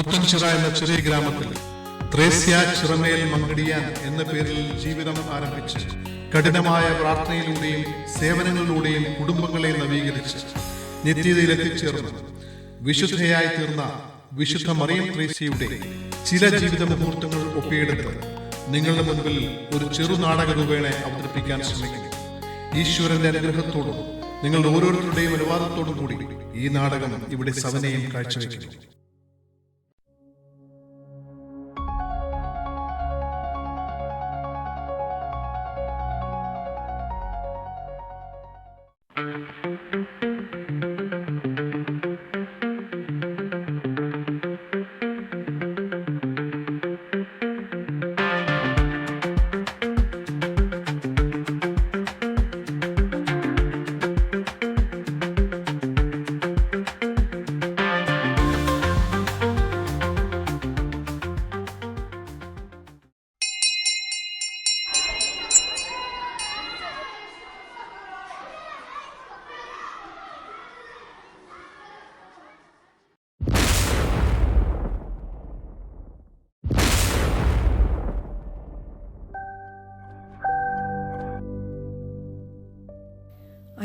പുത്തൻചിറ എന്ന ചെറിയ ഗ്രാമത്തിൽ ത്രേസ്യ ചിറമേൽ മങ്കടിയാൻ എന്ന പേരിൽ ജീവിതം ആരംഭിച്ച് കഠിനമായ പ്രാർത്ഥനയിലൂടെയും സേവനങ്ങളിലൂടെയും കുടുംബങ്ങളെ നവീകരിച്ച് നിത്യതയിലെത്തിച്ചേർന്ന് വിശുദ്ധയായി തീർന്ന വിശുദ്ധ മറിയം ത്രേസ്യയുടെ ചില ജീവിത മുഹൂർത്തങ്ങൾ ഒപ്പിയെടുത്ത് നിങ്ങളുടെ മുൻപിൽ ഒരു ചെറുനാടക രൂപേണ അവതരിപ്പിക്കാൻ ശ്രമിക്കുന്നു. ഈശ്വരന്റെ അനുഗ്രഹത്തോടും നിങ്ങളുടെ ഓരോരുത്തരുടെയും അനുവാദത്തോടും കൂടി ഈ നാടകം ഇവിടെ സവനയം കാഴ്ചവെക്കുന്നു.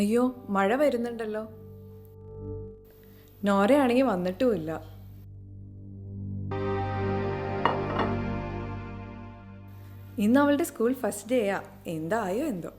അയ്യോ, മഴ വരുന്നുണ്ടല്ലോ. നോരയാണെങ്കിൽ വന്നിട്ടുമില്ല. ഇന്ന് അവളുടെ സ്കൂൾ ഫസ്റ്റ് ഡേയാ. എന്തായോ എന്തോ.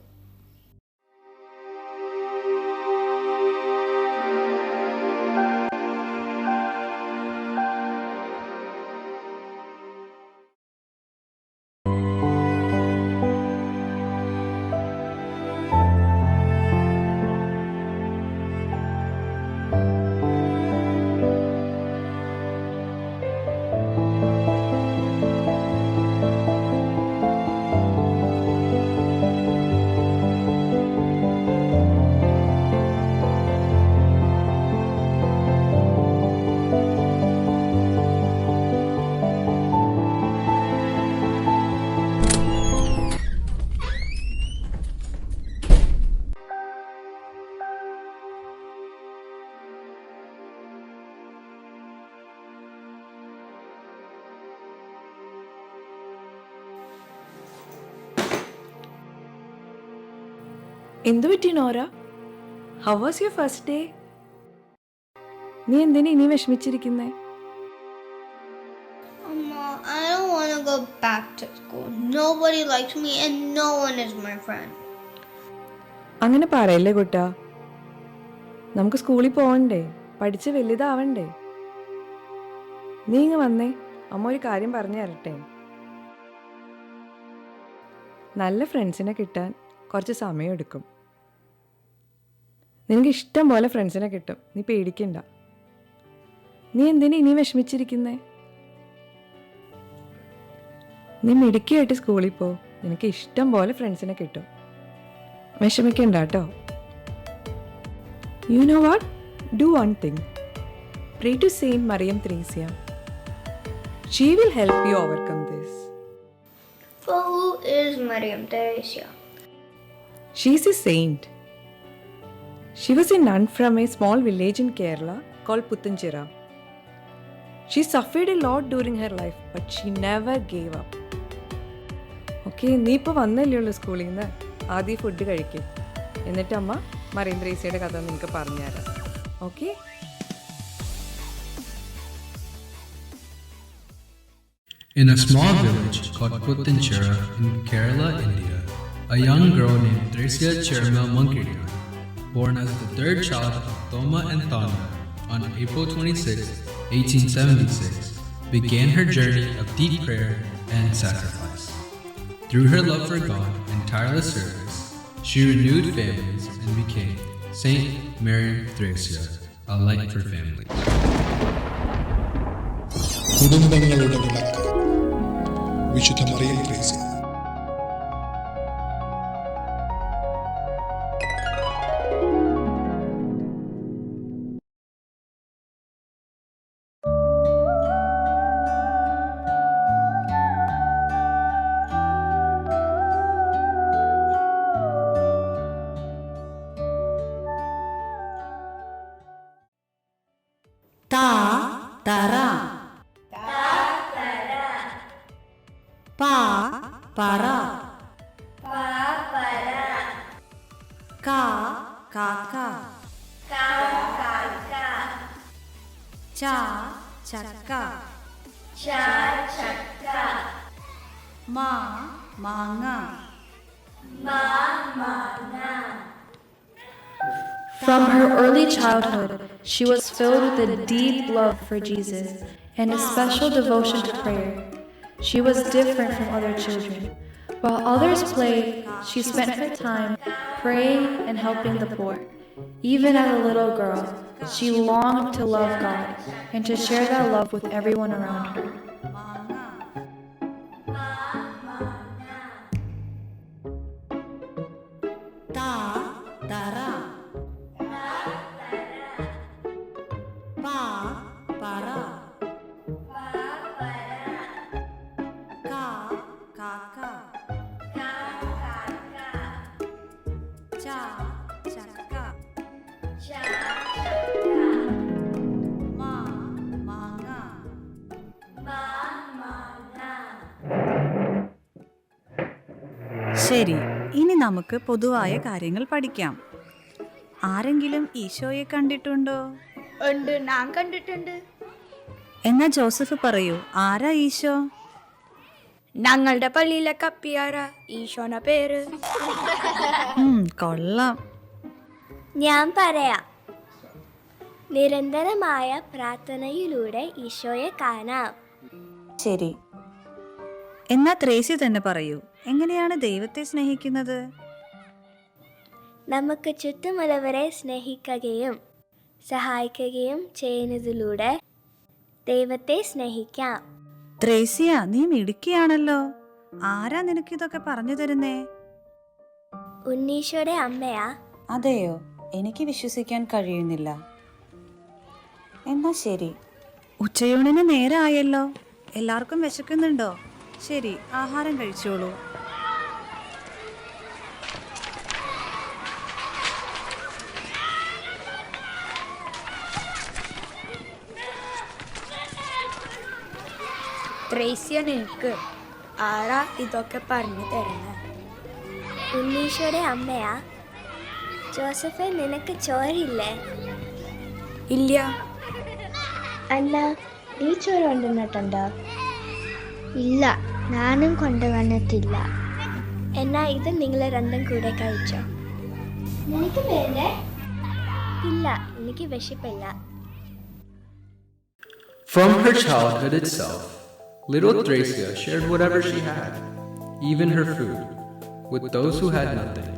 എന്തു പറ്റി Nora? How was your first day? നീ എന്തിനാ ഇനി വിഷമിച്ചിരിക്കുന്നേ? I don't want to go back to school. Nobody likes me and no one is my friend. അങ്ങനെ പറയല്ലേ കുട്ടാ. നമുക്ക് സ്കൂളിൽ പോകണ്ടേ, പഠിച്ച് വലുതാവണ്ടേ. നീ ഇങ്ങ് വന്നേ, അമ്മ ഒരു കാര്യം പറഞ്ഞു തരട്ടെ. നല്ല ഫ്രണ്ട്സിനെ കിട്ടാൻ കുറച്ച് സമയമെടുക്കും. നിനക്ക് ഇഷ്ടം പോലെ ഫ്രണ്ട്സിനെ കിട്ടും, നീ പേടിക്കണ്ട. നീ എന്തിനാ ഇനി വിഷമിച്ചിരിക്കുന്നേ? നീ മിടുക്കിയായിട്ട് സ്കൂളിൽ പോ, നിനക്ക് ഇഷ്ടം പോലെ ഫ്രണ്ട്സിനെ കിട്ടും. വിഷമിക്കണ്ട കേട്ടോ. You know what? Do one thing. Pray to Saint Mariam Theresia. She will help you overcome this. So who is Mariam Theresia? She is a saint. She was a nun from a small village in Kerala called Puthanchira. She suffered a lot during her life, but she never gave up. Okay, നീ ഇപ്പോൾ വന്നല്ലേ ഉള്ളൂ സ്കൂളിൽ നിന്ന്. ആദ്യം food കഴിക്കും, എന്നിട്ട് അമ്മ മറിയം ത്രേസ്യയുടെ കഥ നിനക്ക് പറഞ്ഞുതരാം. Okay? In a small village called Puthanchira in Kerala, India, a young girl named Thresia Chiramel Mankadiyan, born as the third child of Thoma and Thana on April 26, 1876, began her journey of deep prayer and sacrifice. Through her love for God and tireless service, she renewed families and became Saint Mariam Theresia, a light for families. കുടുംബങ്ങളുടെ വിളക്ക് വിശുദ്ധ Mariyam Thresia. Ta tara Pa, para. Ka, kaka. Cha, chakka. Ma, manga. From her early childhood, she was filled with a deep love for Jesus and a special devotion to prayer. She was different from other children. While others played, she spent her time praying and helping the poor. Even as a little girl, she longed to love God and to share that love with everyone around her. Ta, tara. Pa, para. Ka, kaka. Cha, chakka. Ma, manga. ശരി, ഇനി നമുക്ക് പൊതുവായ കാര്യങ്ങൾ പഠിക്കാം. ആരെങ്കിലും ഈശോയെ കണ്ടിട്ടുണ്ടോ? ഉണ്ട്, ഞാൻ കണ്ടിട്ടുണ്ട്. എന്നാ ജോസഫ് പറയൂ, ആരാ ഈശോ? ഞങ്ങളുടെ പള്ളിയിലെ കപ്പിയാര ഈശോന പേര്. കൊള്ളാം. ഞാൻ പറയാം. നിരന്തരമായ പ്രാർത്ഥനയിലൂടെ ഈശോയെ കാണാം. ശരി, എന്നാ ത്രേസ്യ തന്നെ പറയൂ, എങ്ങനെയാണ് ദൈവത്തെ സ്നേഹിക്കുന്നത്? നമുക്ക് ചുറ്റുമുള്ളവരെ സ്നേഹിക്കുകയും സഹായിക്കുകയും ചെയ്യുന്നതിലൂടെ ദൈവത്തെ സ്നേഹിക്കാം. ത്രേസ്യ, നീ മിടുക്കിയാണല്ലോ. ആരാ നിനക്കിതൊക്കെ പറഞ്ഞു തരുന്നേ? ഉണ്ണീശോയുടെ അമ്മയാ. അതെയോ? എനിക്ക് വിശ്വസിക്കാൻ കഴിയുന്നില്ല. എന്നാ ശരി, ഉച്ചയൂണിന് നേരമായല്ലോ. എല്ലാവർക്കും വിശക്കുന്നുണ്ടോ? ശരി, ആഹാരം കഴിച്ചോളൂ. ത്രേസ്യ, നിനക്ക് ആരാ ഇതൊക്കെ പറഞ്ഞു തരുന്നത്? ഉണ്ണീശോയുടെ അമ്മയാ. ജോസഫ്, നിനക്ക് ചോറില്ലേ? ഇല്ല. അല്ല, നീ ചോറ് കൊണ്ടുവന്നിട്ടുണ്ടോ? ഇല്ല, ഞാനും കൊണ്ടുവന്നിട്ടില്ല. എന്നാ ഇത് നിങ്ങൾ രണ്ടും കൂടെ കഴിച്ചോ. നിനക്ക് വേണ്ടേ? ഇല്ല, എനിക്ക് വിശപ്പില്ല. From her childhood itself, little Thracia shared whatever she had, even her food, with those who had nothing.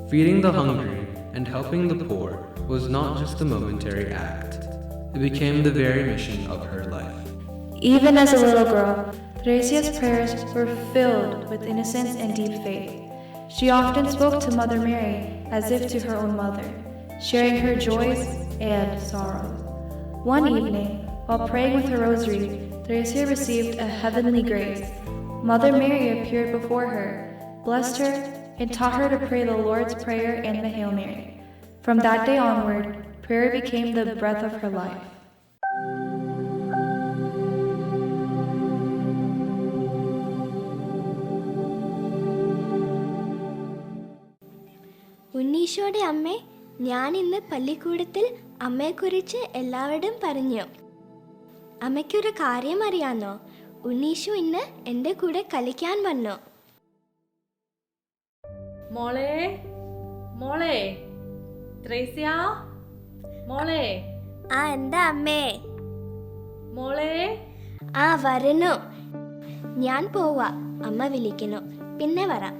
Feeding the hungry and helping the poor was not just a momentary act. It became the very mission of her life. Even as a little girl, Theresia's prayers were filled with innocence and deep faith. She often spoke to Mother Mary as if to her own mother, sharing her joys and sorrows. One evening, while praying with her rosary, Theresia received a heavenly grace. Mother Mary appeared before her, blessed her, and taught her to pray the Lord's Prayer and the Hail Mary. From that day onward, prayer became the breath of her life. ഉണ്ണീശോയുടെ അമ്മേ, ഞാൻ ഇന്ന് പള്ളിക്കൂടത്തിൽ അമ്മയെക്കുറിച്ച് എല്ലാവരോടും പറഞ്ഞു. അമ്മയ്ക്കൊരു കാര്യം അറിയാന്നോ? ഉണ്ണീശോ ഇന്ന് എൻ്റെ കൂടെ കളിക്കാൻ വന്നു. മോളെ, മോളെ, ത്രേസ്യ, മോളെ. ആ, എന്താ അമ്മേ? മോളെ. ആ, വരുന്നു. ഞാൻ പോവാ, അമ്മ വിളിക്കുന്നു. പിന്നെ വരാം.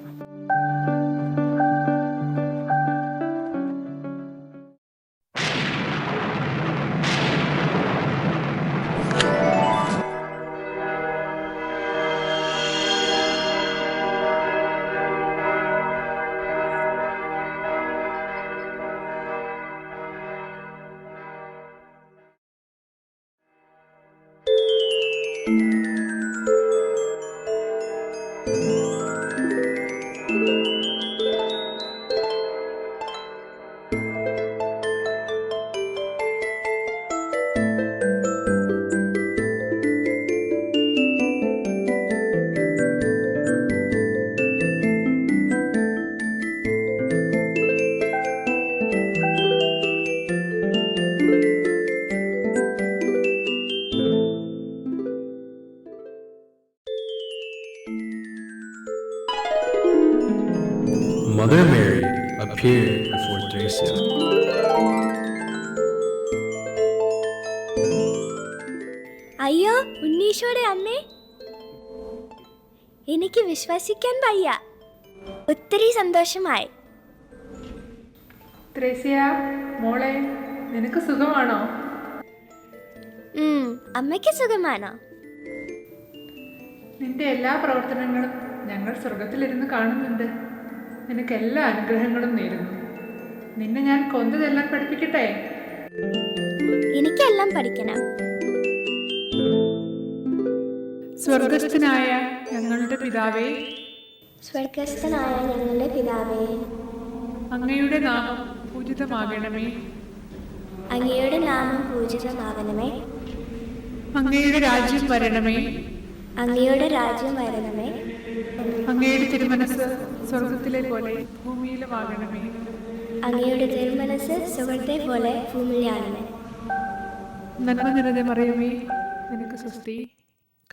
Mother Mary appeared before Thracia. അയ്യോ ഉണ്ണീശോയുടെ അമ്മേ, എനിക്ക് വിശ്വസിക്കാൻ വയ്യ. ഒത്തിരി സന്തോഷമായി. ത്രേസ്യ മോളെ, നിനക്ക് സുഖമാണോ? അമ്മയ്ക്ക് സുഖമാണോ? നിന്റെ എല്ലാ പ്രവർത്തനങ്ങളും ഞങ്ങൾ സ്വർഗത്തിലിരുന്ന് കാണുന്നുണ്ട്. നിനക്ക് എല്ലാ അനുഗ്രഹങ്ങളും നേരുന്നു. നിന്നെ ഞാൻ കൊന്തതെല്ലാം പഠിപ്പിക്കട്ടെ? എനിക്കെല്ലാം പഠിക്കണം. സ്വർഗസ്ഥനായ ഞങ്ങളുടെ പിതാവേ, സ്വർഗസ്ഥനായ ഞങ്ങളുടെ പിതാവേ, അങ്ങയുടെ നാമം പൂജിതമാകണമേ. അങ്ങയുടെ നാമം പൂജിതമാകണമേ. അങ്ങയുടെ രാജ്യം വരണമേ. അങ്ങയുടെ രാജ്യം വരണമേ. അങ്ങയുടെ തിരുമനസ് സ്വർഗത്തിലെ പോലെ ഭൂമിയിലുമാകണമേ. അങ്ങയുടെ തിരുമനസ് സ്വർഗ്ഗത്തെ പോലെ ഭൂമിയിലാണമേ. നന്മ നിറഞ്ഞ മറിയമേ, നിനക്ക് സ്വസ്തി.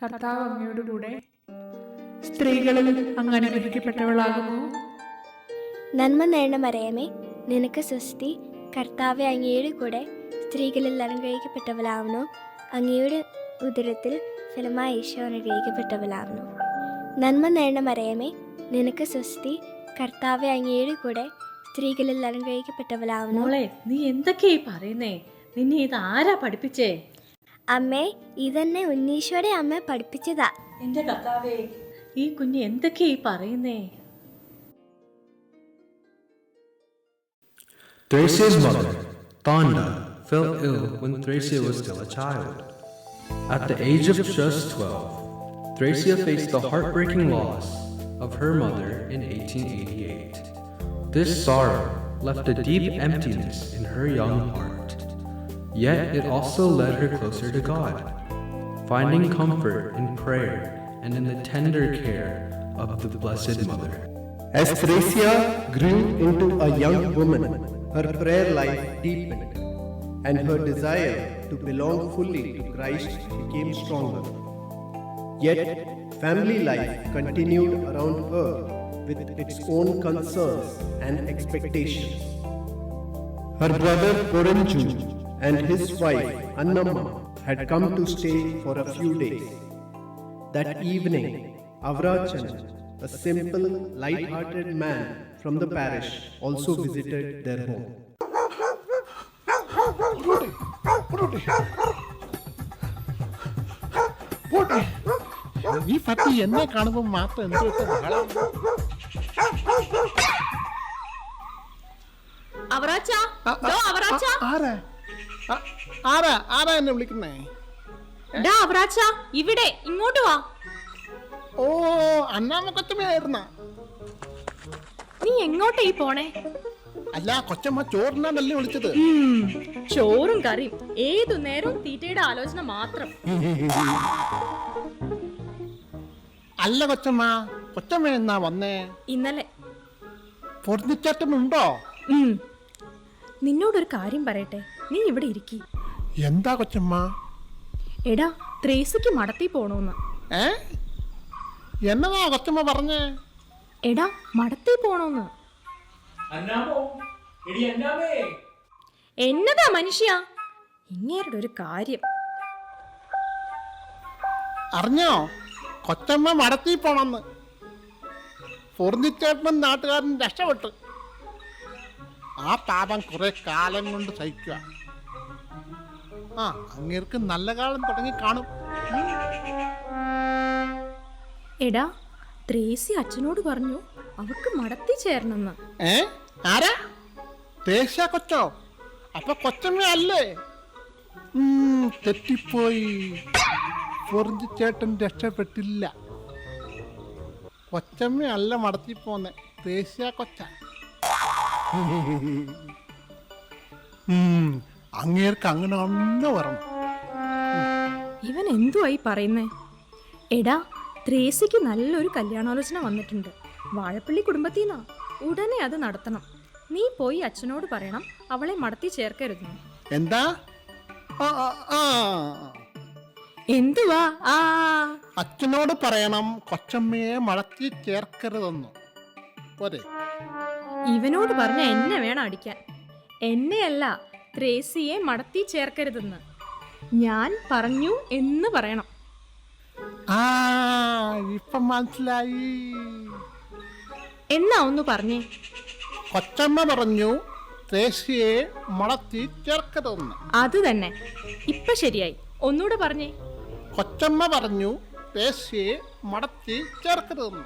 കർത്താവ് അങ്ങയോട് കൂടെ സ്ത്രീകളിൽ അങ്ങ് അനുഗ്രഹിക്കപ്പെട്ടവളാകുന്നു. നന്മ നേർന്ന മറിയമേ, നിനക്ക് സ്വസ്തി. കർത്താവ് അങ്ങയുടെ കൂടെ സ്ത്രീകളിൽ അനുഗ്രഹിക്കപ്പെട്ടവളാവുന്നു. അങ്ങയുടെ ഉദരത്തിൽ ഫലമായ ഈശോ അനുഗ്രഹിക്കപ്പെട്ടവളാവുന്നു. നന്മ നേർന്ന മറിയമേ, നിനക്ക് സ്വസ്തി. കർത്താവ് അങ്ങയുടെ കൂടെ സ്ത്രീകളിൽ അനുഗ്രഹിക്കപ്പെട്ടവളാവുന്നു. മോളെ, നീ എന്തൊക്കെയായി പറയുന്നേ? നിന്നെ ഇത് ആരാ പഠിപ്പിച്ചേ? അമ്മേ, ഇതെന്നെ ഉണ്ണീശോയുടെ അമ്മ പഠിപ്പിച്ചതാ. എന്റെ കർത്താവേ, ഈ കുഞ്ഞ് എന്തൊക്കെയായി പറയുന്നേ? Thracia's mother, Thonda, fell ill when Thracia was still a child. At the age of just 12, Thracia faced the heartbreaking loss of her mother in 1888. This sorrow left a deep emptiness in her young heart. Yet it also led her closer to God, finding comfort in prayer and in the tender care of the Blessed Mother. As Thracia grew into a young woman, her prayer life deepened, and her desire to belong fully to Christ became stronger. Yet, family life continued around her with its own concerns and expectations. Her brother Poranju and his wife Annamma had come to stay for a few days. That evening, Avrachan, a simple, light-hearted man from the parish, also visited their home. ഈ പട്ടി എന്നെ കാണുമ്പോൾ മാത്രം എന്ത് ബഹളം? ആരാ എന്നെ വിളിക്കുന്നേ? ഇവിടെ ഇങ്ങോട്ട് വാ. ഓ, അന്നാമ്മ കൊച്ചമ്മയായിരുന്ന? നീ എങ്ങോട്ടേ പോണേ? അല്ല, കൊച്ചമ്മ ചോറിനാണല്ലേ വിളിച്ചത്? ചോറും കറിയും ഏതു നേരവും തീറ്റയുടെ ആലോചന മാത്രം. അല്ല കൊച്ചമ്മ എന്നാ വന്നേ? ഇന്നലെ. പൊറിഞ്ഞിച്ചേട്ടനുണ്ടോ? നിന്നോടൊരു കാര്യം പറയട്ടെ, നീ ഇവിടെ ഇരിക്കി. എന്താ കൊച്ചമ്മ? എടാ, ത്രേസിക്ക് മടത്തി പോണോന്ന്. എന്നതാ കൊച്ചമ്മ പറഞ്ഞേ? എടാ, മടത്തി പോണോന്ന്. എന്നതാ മനുഷ്യ, ഇങ്ങേരുടെ ഒരു കാര്യം അറിഞ്ഞോ? കൊച്ചമ്മ മടത്തി പോണെന്ന്. പൊറിഞ്ഞിച്ചേട്ടനും നാട്ടുകാരൻ രക്ഷപ്പെട്ടു. ആ പാപം കുറെ കാലം കൊണ്ട് സഹിക്കുക. അങ്ങേർക്ക് നല്ല കാലം തുടങ്ങി കാണും. എടാ, ത്രേസി അച്ഛനോട് പറഞ്ഞു അവക്ക് മടത്തി ചേരണമെന്ന്. ആരാ? ത്രേസ്യ കൊച്ചോ? അപ്പൊ കൊച്ചമ്മ അല്ലേ? തെറ്റിപ്പോയി. പൊറിഞ്ചേട്ടൻ രക്ഷപ്പെട്ടില്ല. കൊച്ചമ്മ അല്ല മടത്തി പോന്നെ, ത്രേസ്യ കൊച്ച. അങ്ങേർക്ക് അങ്ങനെ ഒന്ന് വരണം. ഇവൻ എന്തുവായി പറയുന്നേ? എടാ, ത്രേസിക്ക് നല്ലൊരു കല്യാണാലോചന വന്നിട്ടുണ്ട്. വാഴപ്പള്ളി കുടുംബത്തിന്നാ. ഉടനെ അത് നടത്തണം. നീ പോയി അച്ഛനോട് പറയണം അവളെ മടത്തി ചേർക്കരുത്. എന്താ? എന്തുവാ? ആ അച്ഛനോട് പറയണം കൊച്ചമ്മയെ മടക്കി ചേർക്കരുതെന്ന്. പോരെ? ഇവനോട് പറഞ്ഞ എന്നെ വേണം അടിക്കാൻ. എന്നെയല്ല, ത്രേസിയെ മടത്തി ചേർക്കരുതെന്ന് ഞാൻ പറഞ്ഞു എന്ന് പറയണം. ആ ഇപ്പം മനസ്സിലായി. എന്നാ ഒന്ന് പറഞ്ഞേ. കൊച്ചമ്മ പറഞ്ഞു ത്രേസ്യയെ മടത്തി ചേർക്കരുതെന്ന്. അത് തന്നെ, ഇപ്പൊ ശരിയായി. ഒന്നുകൂടെ പറഞ്ഞേ. കൊച്ചമ്മ പറഞ്ഞു ത്രേസ്യയെ മടത്തി ചേർക്കരുതെന്ന്.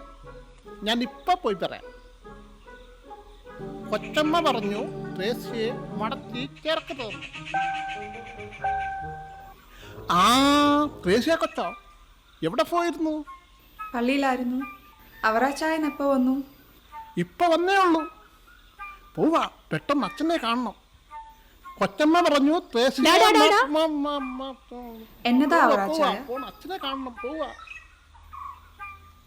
ഞാൻ ഇപ്പൊ പോയി പറയാം. കൊച്ചമ്മ പറഞ്ഞു ത്രേസ്യയെ മടത്തി ചേർക്കരുതെന്ന്. ആ ത്രേസ്യ കൊച്ചോ എവിടെ പോയിരുന്നു? പള്ളിയിലായിരുന്നു. അവറാച്ചായൻ എപ്പോ വന്നു? ഇപ്പൊ വന്നേ ഉള്ളൂ. പോവാ, പെട്ടെന്ന് അച്ഛനെ കാണണം. കൊച്ചമ്മ പറഞ്ഞു ത്രേസ്യ എന്നതാ അവറാച്ചായ? അച്ഛനെ കാണണം. പോവാ.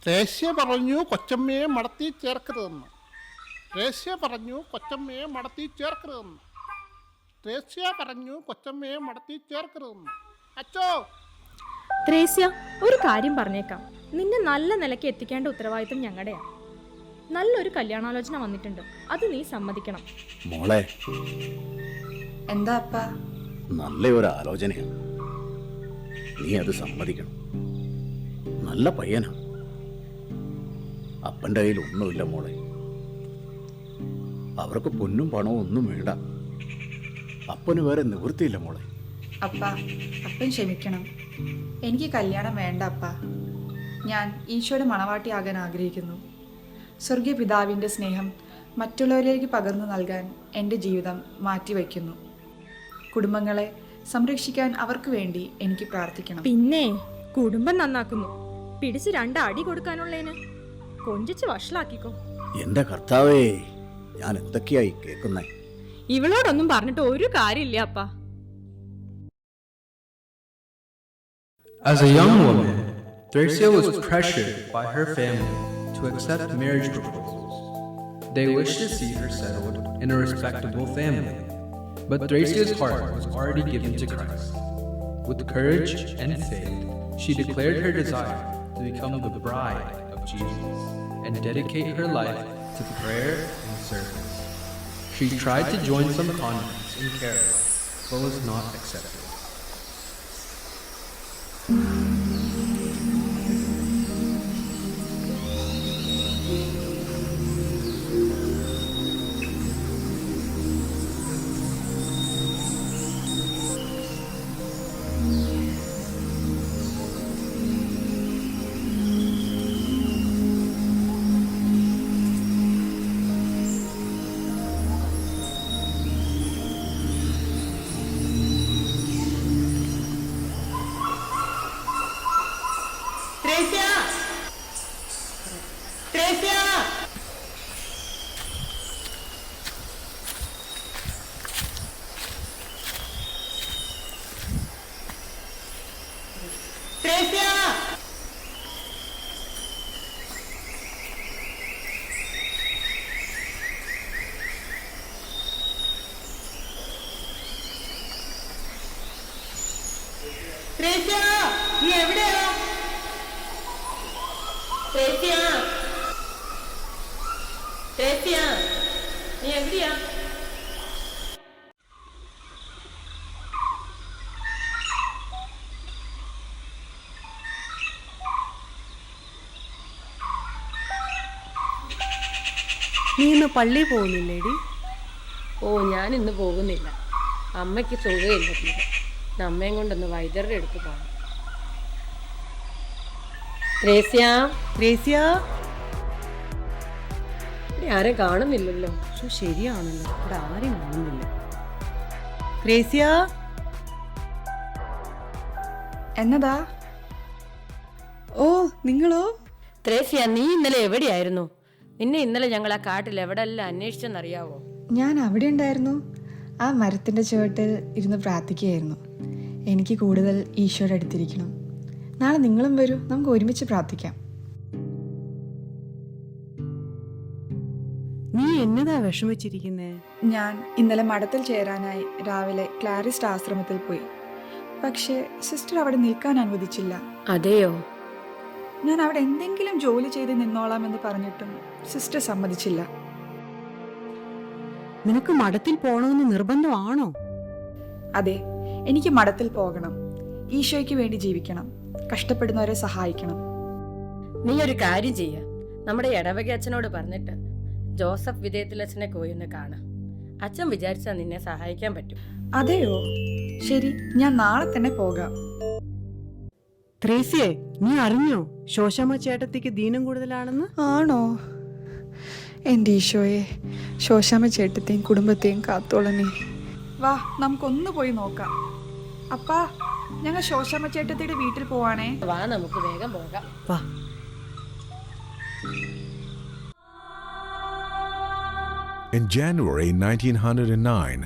ത്രേസ്യ പറഞ്ഞു കൊച്ചമ്മയെ മടത്തി ചേർക്കരുതെന്ന്. ത്രേസ്യ പറഞ്ഞു കൊച്ചമ്മയെ മടത്തി ചേർക്കരുതെന്ന്. ത്രേസ്യ പറഞ്ഞു കൊച്ചമ്മയെ മടത്തി ചേർക്കരുതെന്ന്. അച്ചോ ത്രേസ്യ, ഒരു കാര്യം പറഞ്ഞേക്കാം. നിന്നെ നല്ല നിലയ്ക്ക് എത്തിക്കേണ്ട ഉത്തരവാദിത്തം ഞങ്ങളുടെയാ. നല്ലൊരു കല്യാണാലോചന വന്നിട്ടുണ്ട്, അത് നീ സമ്മതിക്കണം. മോളെ, എന്താ അപ്പാ? നല്ല ഒരു ആലോചനയാണ്, നീ അത് സമ്മതിക്കണം. നല്ല പയ്യനാ. അപ്പൻ്റെ കയ്യിൽ ഒന്നുമില്ല മോളെ. അവർക്ക് പൊന്നും പണവും ഒന്നും വേണ്ട. അപ്പന് വേറെ നിവൃത്തിയില്ല മോളെ. അപ്പ, അപ്പൻ ക്ഷമിക്കണം. എനിക്ക് കല്യാണം വേണ്ട അപ്പ. ഞാൻ ഈശോയുടെ മണവാട്ടിയാകാൻ ആഗ്രഹിക്കുന്നു. സ്വർഗീയ പിതാവിൻ്റെ സ്നേഹം മറ്റുള്ളവരിലേക്ക് പകർന്നു നൽകാൻ എൻ്റെ ജീവിതം മാറ്റിവെക്കുന്നു. കുടുംബങ്ങളെ സംരക്ഷിക്കാൻ അവർക്ക് വേണ്ടി എനിക്ക് പ്രാർത്ഥിക്കണം. പിന്നെ കുടുംബം നന്നാക്കുന്നു. പിടിച്ച് 2 അടി കൊടുക്കാനുള്ളേന് കൊഞ്ചിച്ച് വഷളാക്കിക്കോ. എന്റെ കർത്താവേ, ഞാൻ എന്തൊക്കെയായി കേൾക്കുന്നേ. ഇവളോടൊന്നും പറഞ്ഞിട്ട് ഒരു കാര്യമില്ല അപ്പ. As a young woman, Thracia was pressured by her family to accept marriage proposals. They wished to see her settled in a respectable family, but Thracia's heart was already given to Christ. With courage and faith, she declared her desire to become the bride of Jesus and dedicate her life to prayer and service. She tried to join some convents in Kerala, but was not accepted. നീ ഇന്ന് പള്ളിയിൽ പോകുന്നില്ലേടി? ഓ, ഞാൻ ഇന്ന് പോകുന്നില്ല. അമ്മയ്ക്ക് സുഖമില്ല തീരെ. അമ്മയും കൊണ്ടൊന്ന് വൈദ്യരുടെ അടുത്ത് പോകണം. ത്രേസ്യ, ത്രേസ്യ, ഇവിടെ ആരും കാണുന്നില്ലല്ലോ. ശരിയാണല്ലോ, ഇവിടെ ആരും കാണുന്നില്ല. ത്രേസ്യ, എന്നതാ? ഓ നിങ്ങളോ? ത്രേസ്യ, നീ ഇന്നലെ എവിടെയായിരുന്നു? നിന്നെ ഇന്നലെ ഞങ്ങൾ ആ കാട്ടിൽ എവിടെല്ലാം അന്വേഷിച്ചെന്നറിയാവോ? ഞാൻ അവിടെ ഉണ്ടായിരുന്നു. ആ മരത്തിൻ്റെ ചുവട്ടിൽ ഇരുന്ന് പ്രാർത്ഥിക്കുകയായിരുന്നു. എനിക്ക് കൂടുതൽ ഈശോയുടെ അടുത്തിരിക്കണം. നാളെ നിങ്ങളും വരൂ, നമുക്ക് ഒരുമിച്ച് പ്രാർത്ഥിക്കാം. നീ എന്നതാ വിഷമിച്ചിരിക്കുന്നേ? ഞാൻ ഇന്നലെ മഠത്തിൽ ചേരാനായി രാവിലെ ക്ലാരിസ്റ്റ് ആശ്രമത്തിൽ പോയി. പക്ഷേ സിസ്റ്റർ അവിടെ നിൽക്കാൻ അനുവദിച്ചില്ല. അതെയോ? ഞാൻ അവിടെ എന്തെങ്കിലും ജോലി ചെയ്ത് നിന്നോളാമെന്ന് പറഞ്ഞിട്ടും സിസ്റ്റർ സമ്മതിച്ചില്ല. നിനക്ക് മഠത്തിൽ പോകണമെന്ന് നിർബന്ധമാണോ? അതെ, എനിക്ക് മഠത്തിൽ പോകണം. ഈശോയ്ക്ക് വേണ്ടി ജീവിക്കണം, കഷ്ടപ്പെടുന്നവരെ സഹായിക്കണം. നീ ഒരു കാര്യം ചെയ്യ, നമ്മുടെ ഇടവക അച്ഛനോട് പറഞ്ഞിട്ട് ജോസഫ് വിധേയത്തിലച്ഛനെ പോയി കാണാം. അച്ഛൻ വിചാരിച്ചാൽ നിന്നെ സഹായിക്കാൻ പറ്റും. അതെയോ? ശരി, ഞാൻ നാളെ തന്നെ പോകാം. ത്രേസ്യേ, നീ അറിഞ്ഞോ ശോശാമ്മ ചേട്ടത്തിക്ക് ദീനം കൂടുതലാണെന്ന്? ആണോ? എൻ്റെ ഈശോയെ, ശോശാമ്മ ചേട്ടത്തെയും കുടുംബത്തെയും കാത്തോളനെ. വാ, നമുക്കൊന്ന് പോയി നോക്കാം. അപ്പാ, ഞങ്ങൾ ശോശാമ്മ ചേട്ടത്തിയുടെ വീട്ടിൽ പോവാണേ. വാ, നമുക്ക് വേഗം പോകാം. വാ. In January 1909,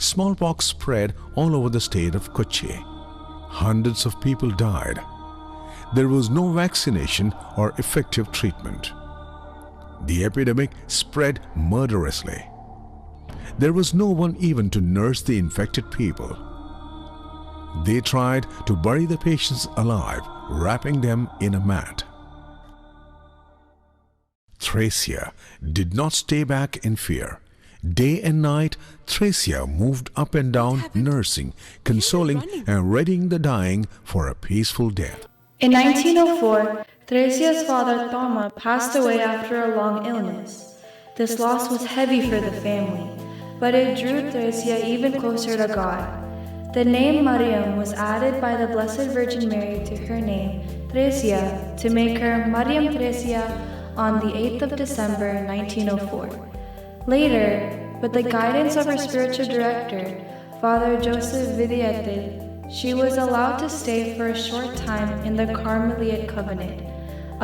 smallpox spread all over the state of Kochi. Hundreds of people died. There was no vaccination or effective treatment. The epidemic spread murderously. There was no one even to nurse the infected people. They tried to bury the patients alive, wrapping them in a mat. Thracia did not stay back in fear. Day and night, Thracia moved up and down, nursing, consoling, and readying the dying for a peaceful death. In 1904, Theresia's father Thoma passed away after a long illness. This loss was heavy for the family, but it drew Theresia even closer to God. The name Mariam was added by the Blessed Virgin Mary to her name, Theresia, to make her Mariam Theresia on the 8th of December 1904. Later, with the guidance of her spiritual director, Father Joseph Vidiate, she was allowed to stay for a short time in the Carmelite Covenant,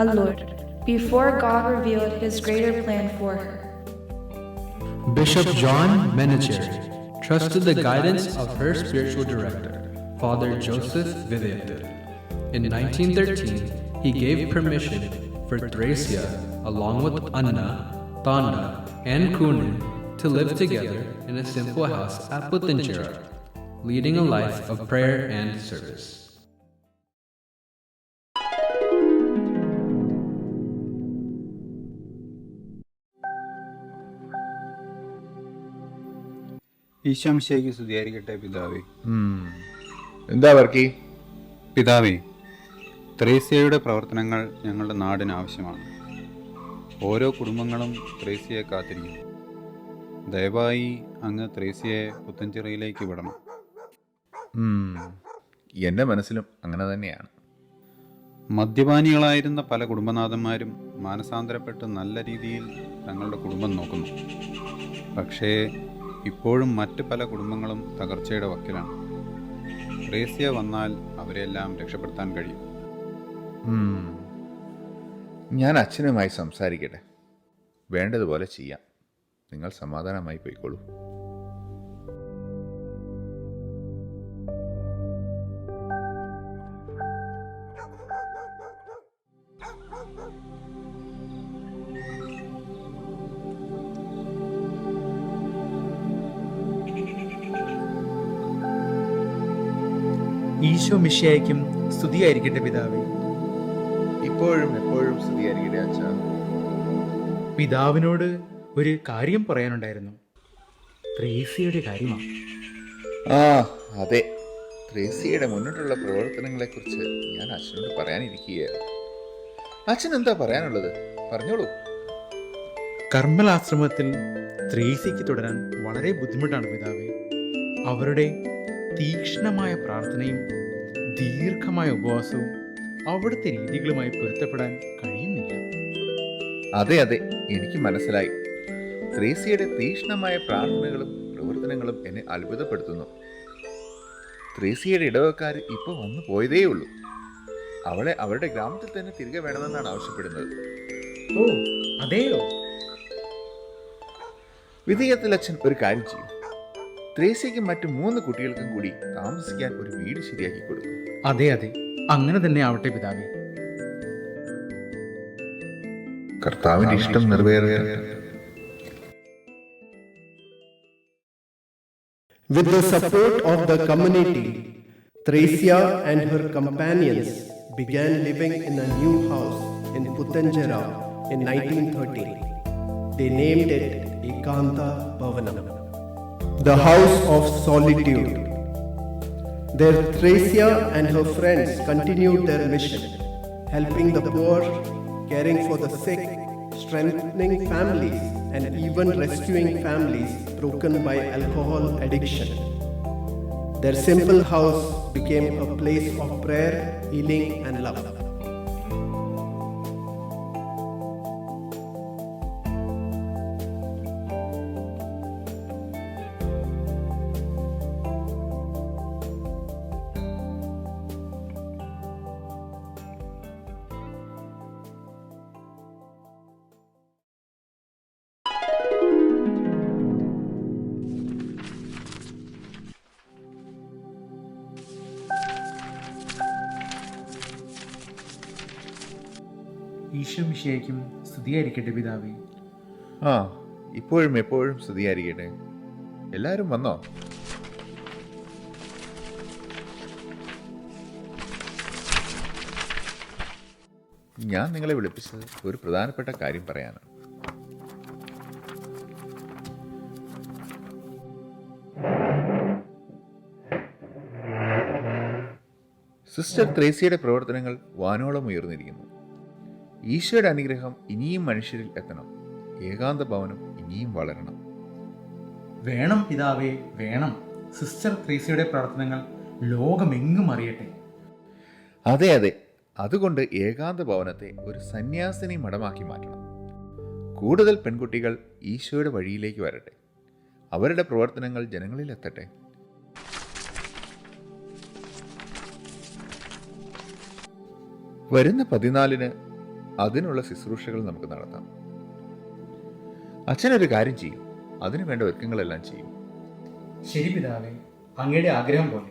a Lourdes, before God revealed his greater plan for her. Bishop John Menacheri trusted the guidance of her spiritual director, Father Joseph Vidiate. In 1913, he gave permission for Thracia, along with Anna, Tanda, and Kunin, to live together in a simple house at Puttinchera, leading a life of prayer and service. ഈശോമിശിഹായ്ക്ക് സ്തുതിയായിരിക്കട്ടെ പിതാവേ. എന്താ വർക്കി? പിതാവേ, ത്രേസ്യയുടെ പ്രവർത്തനങ്ങൾ ഞങ്ങളുടെ നാടിന് ആവശ്യമാണ്. ഓരോ കുടുംബങ്ങളും ത്രേസ്യയെ കാത്തിരിക്കുന്നു. ദയവായി അങ്ങ് ത്രേസ്യയെ പുത്തൻചിറയിലേക്ക് വിടണം. എൻ്റെ മനസ്സിലും അങ്ങനെ തന്നെയാണ്. മദ്യപാനികളായിരുന്ന പല കുടുംബനാഥന്മാരും മാനസാന്തരപ്പെട്ട് നല്ല രീതിയിൽ തങ്ങളുടെ കുടുംബം നോക്കുന്നു. പക്ഷേ ഇപ്പോഴും മറ്റ് പല കുടുംബങ്ങളും തകർച്ചയുടെ വക്കിലാണ്. ത്രേസ്യ വന്നാൽ അവരെല്ലാം രക്ഷപ്പെടുത്താൻ കഴിയും. ഞാൻ അച്ഛനുമായി സംസാരിക്കട്ടെ. വേണ്ടതുപോലെ ചെയ്യാം. നിങ്ങൾ സമാധാനമായി പോയിക്കോളൂ. ഈശോ മിശിഹായ്ക്കും സ്തുതിയായിരിക്കട്ടെ പിതാവേ. ഇപ്പോഴും എപ്പോഴും സ്തുതിയായിരിക്കട്ടെ അച്ഛാ. പിതാവിനോട് ഒരു കാര്യം പറയാനുണ്ടായിരുന്നു. ത്രേസ്യയുടെ കാര്യമാണ്. അതെ, ത്രേസ്യയുടെ മുന്നോട്ടുള്ള പ്രവർത്തനങ്ങളെക്കുറിച്ച് ഞാൻ അച്ഛനോട് പറയാനിരിക്കുകയായിരുന്നു. അച്ഛൻ എന്താ പറയാനുള്ളത്? പറഞ്ഞോളൂ. കർമ്മലാശ്രമത്തിൽ ത്രേസ്യയ്ക്ക് തുടരാൻ വളരെ ബുദ്ധിമുട്ടാണ് പിതാവേ. അവരുടെ തീക്ഷ്ണമായ പ്രാർത്ഥനയും ദീർഘമായ ഉപവാസവും അവിടുത്തെ രീതികളുമായി പൊരുത്തപ്പെടാൻ കഴിയുന്നില്ല. അതെ, എനിക്ക് മനസ്സിലായി. ത്രേസ്യയുടെ തീക്ഷ്ണമായ പ്രാർത്ഥനകളും പ്രവർത്തനങ്ങളും എന്നെ അത്ഭുതപ്പെടുത്തുന്നു. ത്രേസ്യയുടെ ഇടവക്കാർ ഇപ്പോൾ വന്നു പോയതേ ഉള്ളൂ. അവളെ അവരുടെ ഗ്രാമത്തിൽ തന്നെ തിരികെ വേണമെന്നാണ് ആവശ്യപ്പെടുന്നത്. ഓ, അതെയോ? വിധേയത്തിൽ അച്ഛൻ ഒരു കാര്യം ചെയ്യും. ത്രേസ്യയ്ക്കും മറ്റു 3 കുട്ടികൾക്കും കൂടി താമസിക്കാൻ ഒരു വീട് ശരിയാക്കി കൊടുക്കും. അതെ, അങ്ങനെ തന്നെ ആവട്ടെ പിതാവേ. കർത്താവിന്റെ ഇഷ്ടം നിറവേറട്ടെ. With the support of the community, Thracia and her companions began living in a new house in Puttanjera in 1913. They named it Ekanta Bhavanam, the house of solitude. There Thracia and her friends continued their mission, helping the poor, caring for the sick, strengthening families, and even rescuing families broken by alcohol addiction. Their simple house became a place of prayer, healing, and love. Isho മിശിഹായ്ക്കും സ്തുതിയായിരിക്കട്ടെ പിതാവേ. ആ, ഇപ്പോഴും എപ്പോഴും സ്തുതിയായിരിക്കട്ടെ. എല്ലാവരും വന്നോ? ഞാൻ നിങ്ങളെ വിളിപ്പിച്ചത് ഒരു പ്രധാനപ്പെട്ട കാര്യം പറയാനാണ്. സിസ്റ്റർ ത്രേസ്യയുടെ പ്രവർത്തനങ്ങൾ വാനോളം ഉയർന്നിരിക്കുന്നു. ഈശോയുടെ അനുഗ്രഹം ഇനിയും മനുഷ്യരിൽ എത്തണം. ഏകാന്ത ഭവനം ഇനിയും വളരണം. വേണം പിതാവേ, വേണം. സിസ്റ്റർ ത്രേസ്യയുടെ പ്രവർത്തനങ്ങൾ ലോകമെങ്ങും അറിയട്ടെ. അതെ അതെ, അതുകൊണ്ട് ഏകാന്ത ഭവനത്തെ ഒരു സന്യാസിനി മഠമാക്കി മാറ്റണം. കൂടുതൽ പെൺകുട്ടികൾ ഈശോയുടെ വഴിയിലേക്ക് വരട്ടെ. അവരുടെ പ്രവർത്തനങ്ങൾ ജനങ്ങളിൽ എത്തട്ടെ. വരുന്ന 14-ന് അതിനുള്ള ശുശ്രൂഷകൾ നമുക്ക് നടത്താം. അച്ഛനൊരു കാര്യം ചെയ്യും, അതിനു വേണ്ട ഒരുക്കങ്ങളെല്ലാം ചെയ്യും. ശരി പിതാവേ, അങ്ങയുടെ ആഗ്രഹം പോലെ.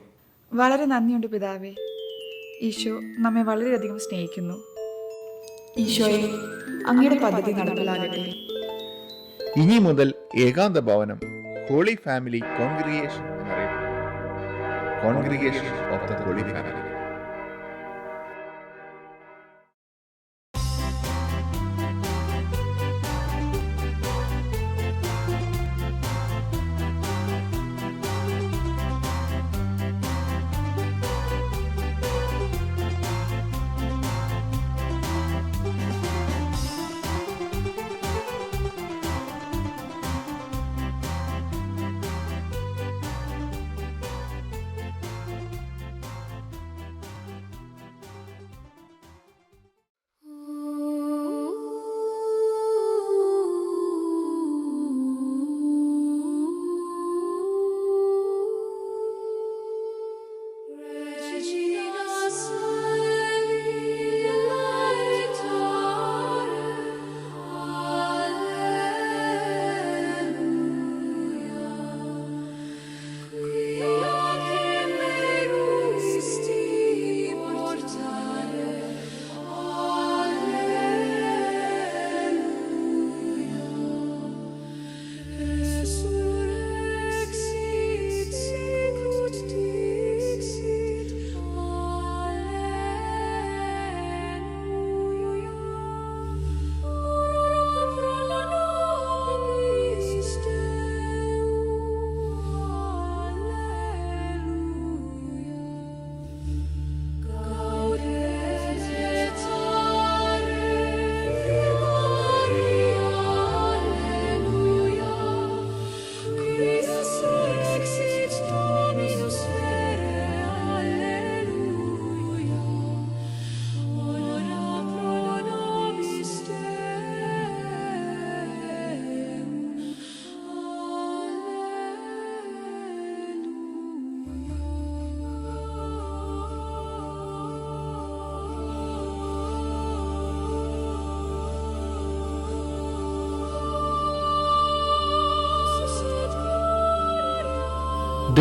വളരെ നന്ദിയുണ്ട് പിതാവേ. ഈശോ നമ്മെ വളരെയധികം സ്നേഹിക്കുന്നു. ഈശോയെ, അങ്ങയുടെ പദ്ധതി നടപ്പിലാകട്ടെ. ഇനി മുതൽ ഏകാന്ത ഭവനം ഹോളി ഫാമിലി കോൺഗ്രിഗേഷൻ എന്നറിയപ്പെടും. Congregation of the Holy Family.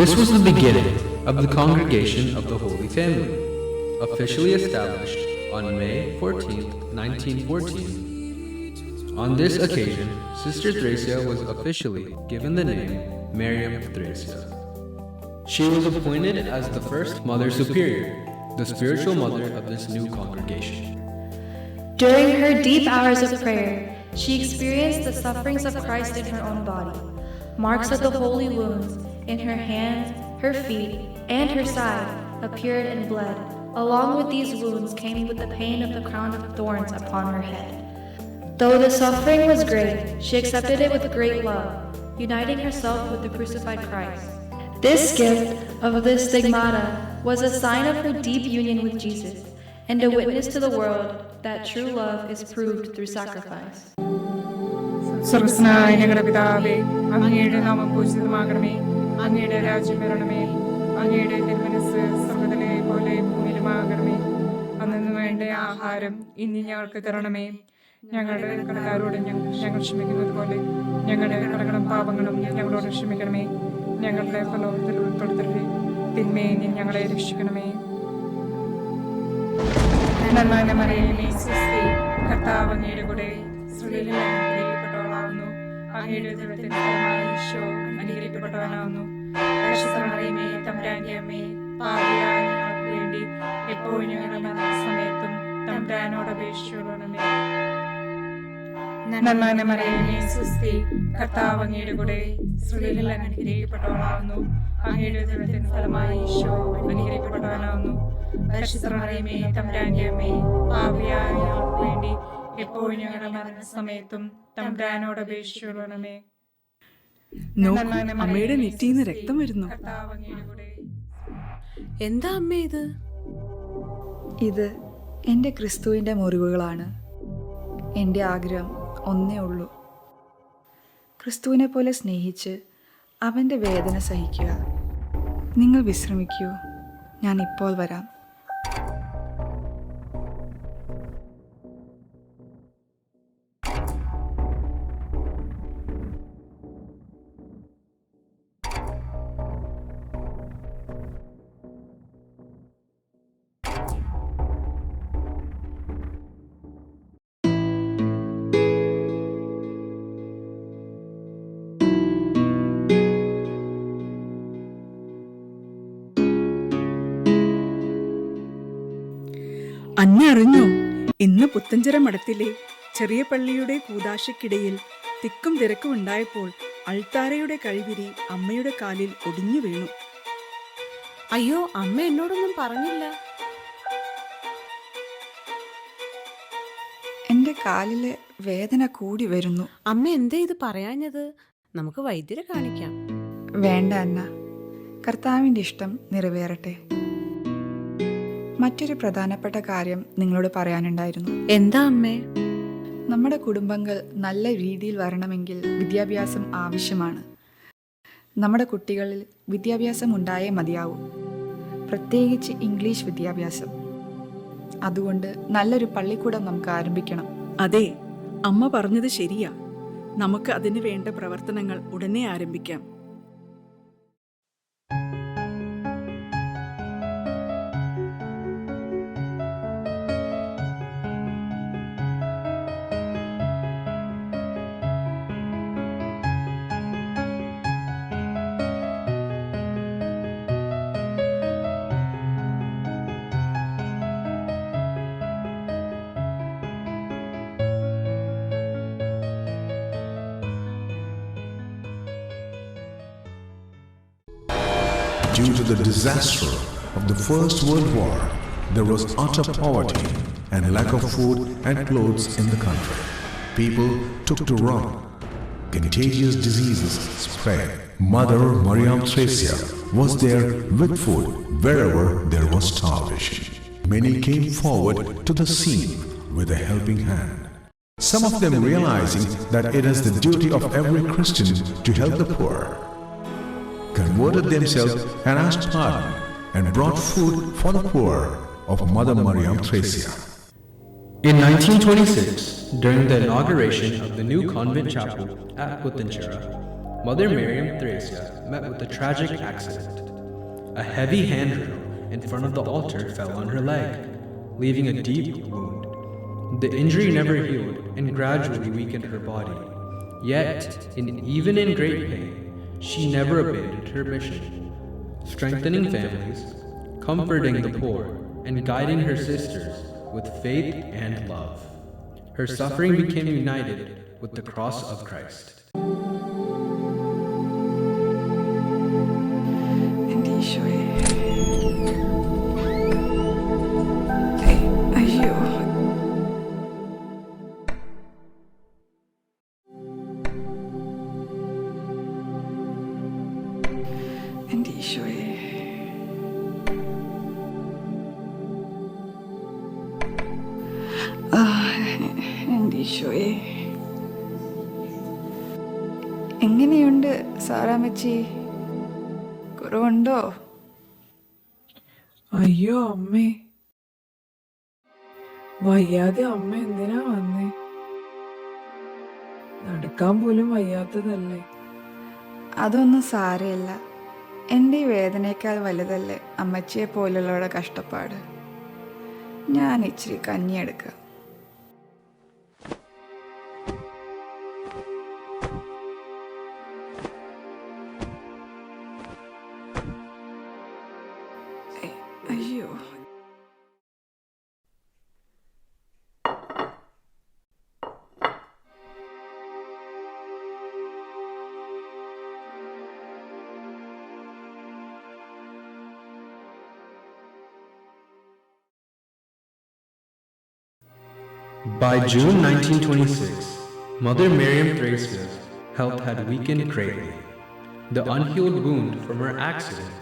This was the beginning of the Congregation of the Holy Family, officially established on May 14, 1914. On this occasion, Sister Thracia was officially given the name Miriam Thracia. She was appointed as the first Mother Superior, the spiritual mother of this new congregation. During her deep hours of prayer, she experienced the sufferings of Christ in her own body. Marks of the holy wounds in her hands, her feet, and her side appeared and bled. Along with these wounds came with the pain of the crown of thorns upon her head. Though the suffering was great, she accepted it with great love, uniting herself with the crucified Christ. This gift of the stigmata was a sign of her deep union with Jesus and a witness to the world that true love is proved through sacrifice. സ്വർഗസ്നായ ഞങ്ങളുടെ പിതാവേ, അങ്ങയുടെ നാമം പൂജിതമാകണമേ, അങ്ങയുടെ രാജ്യം വരണമേ, അങ്ങയുടെ തിരുമനസ്സ് സ്വർഗ്ഗത്തിലെ പോലെ ഭൂമിയിലുമാകണമേ. അന്നു വേണ്ട ആഹാരം ഇനി ഞങ്ങൾക്ക് തരണമേ. ഞങ്ങളുടെ കടക്കാരോട് ഞങ്ങൾ ക്ഷമിക്കുന്നത് പോലെ ഞങ്ങളുടെ കടകളും പാപങ്ങളും ഞങ്ങളോട് ക്ഷമിക്കണമേ. ഞങ്ങളുടെ പ്രലോഭനത്തിൽ ഉൾപ്പെടുത്തരുതേ, തിന്മയിൽ നിന്ന് ഞങ്ങളെ രക്ഷിക്കണമേ. നന്മ മറിയമേ, സ്വസ്തി, കർത്താവ് അങ്ങയുടെ കൂടെ, സ്ത്രീകളിൽ അനുഗ്രഹിക്കപ്പെട്ടവളാകുന്നു. അങ്ങയുടെ ദൈവത്തിന്റെ ഫലമായി ഈശോ അനുഗ്രഹിക്കപ്പെട്ടവനാകുന്നു. പരിശുദ്ധമറിയമേ, തമ്പുരാന്റെ അമ്മേ, പാപിയായ ഞങ്ങൾക്ക് വേണ്ടി എപ്പോഴും ഞങ്ങളുടെ മരണസമയത്തും തമ്പുരാനോട് അപേക്ഷിച്ചുകൊള്ളണമേ. നന്മ മറിയമേ, സ്വസ്തി, കർത്താവ് അങ്ങയുടെ കൂടെ, സ്ത്രീകളിൽ അനുഗ്രഹിക്കപ്പെട്ടവളാകുന്നു. അങ്ങയുടെ ദൈവത്തിന്റെ ഫലമായി ഈശോ അനുഗ്രഹിക്കപ്പെട്ടവനാകുന്നു. പരിശുദ്ധമറിയമേ, തമ്പുരാന്റെ അമ്മേ, പാപിയായ ഞങ്ങൾക്ക് വേണ്ടി എപ്പോഴും ഞങ്ങളുടെ മരണസമയത്തും തമ്പുരാനോട് അപേക്ഷിച്ചുകൊള്ളണമേ. അമ്മയുടെ നെറ്റിന്ന് രക്തം വരുന്നു. എന്താ അമ്മേ ഇത്? ഇത് എൻ്റെ ക്രിസ്തുവിൻ്റെ മുറിവുകളാണ്. എൻ്റെ ആഗ്രഹം ഒന്നേ ഉള്ളൂ, ക്രിസ്തുവിനെ പോലെ സ്നേഹിച്ച് അവൻ്റെ വേദന സഹിക്കുക. നിങ്ങൾ വിശ്രമിക്കൂ, ഞാൻ ഇപ്പോൾ വരാം. അന്നെ അറിഞ്ഞോ, ഇന്ന് പുത്തഞ്ചിറ മഠത്തിലെ ചെറിയ പള്ളിയുടെ കൂദാശയ്ക്കിടയിൽ തിക്കും തിരക്കും ഉണ്ടായപ്പോൾ അൾത്താരയുടെ കഴിവിരി അമ്മയുടെ കാലിൽ ഒടിഞ്ഞു വീണു. അയ്യോ, അമ്മ എന്നോടൊന്നും പറഞ്ഞില്ല. എൻ്റെ കാലിലെ വേദന കൂടി വരുന്നു. അമ്മ എന്തേ ഇത് പറയാഞ്ഞത്? നമുക്ക് വൈദ്യരെ കാണിക്കാം. വേണ്ട അന്ന, കർത്താവിൻ്റെ ഇഷ്ടം നിറവേറട്ടെ. മറ്റൊരു പ്രധാനപ്പെട്ട കാര്യം നിങ്ങളോട് പറയാനുണ്ടായിരുന്നു. എന്താ അമ്മേ? നമ്മുടെ കുടുംബങ്ങൾ നല്ല രീതിയിൽ വരണമെങ്കിൽ വിദ്യാഭ്യാസം ആവശ്യമാണ്. നമ്മുടെ കുട്ടികളിൽ വിദ്യാഭ്യാസം ഉണ്ടായേ മതിയാവൂ, പ്രത്യേകിച്ച് ഇംഗ്ലീഷ് വിദ്യാഭ്യാസം. അതുകൊണ്ട് നല്ലൊരു പള്ളിക്കൂടം നമുക്ക് ആരംഭിക്കണം. അതെ, അമ്മ പറഞ്ഞത് ശരിയാ. നമുക്ക് അതിന് വേണ്ട പ്രവർത്തനങ്ങൾ ഉടനെ ആരംഭിക്കാം. Due to the disaster of the First World War, there was utter poverty and lack of food and clothes in the country. People took to rum. Contagious diseases spread. Mother Mariam Thresia was there with food wherever there was starvation. Many came forward to the scene with a helping hand. Some of them realizing that it is the duty of every Christian to help the poor, converted themselves and asked pardon and brought food for the poor of Mother Mariam Thresia. In 1926, during the inauguration of the new convent chapel at Puttinchera, Mother Mariam Thresia met with a tragic accident. A heavy handrail in front of the altar fell on her leg, leaving a deep wound. The injury never healed and gradually weakened her body. Yet, even in great pain, she never abandoned her mission. strengthening families, comforting the poor, and guiding her sisters with faith and love. Her suffering became united with the cross of Christ. എൻ്റെ ഈശോയെ, അയ്യോ, എൻ്റെ ഈശോയെ, എൻ്റെ ഈശോയെ. എങ്ങനെയുണ്ട് സാറാമ്മച്ചി? കുറവുണ്ടോ? അയ്യോ അമ്മേ, വയ്യാതെ അമ്മ എന്തിനാ വന്നേ? നടക്കാൻ പോലും വയ്യാത്തതല്ലേ? അതൊന്നും സാരമില്ല. എൻ്റെ ഈ വേദനയേക്കാൾ വലുതല്ലേ അമ്മച്ചിയെ പോലുള്ളവരുടെ കഷ്ടപ്പാട്. ഞാൻ ഇച്ചിരി കഞ്ഞിയെടുക്കാം. അയ്യോ, By June 1926, Mother Miriam Theresia's health had weakened greatly. The unhealed wound from her accident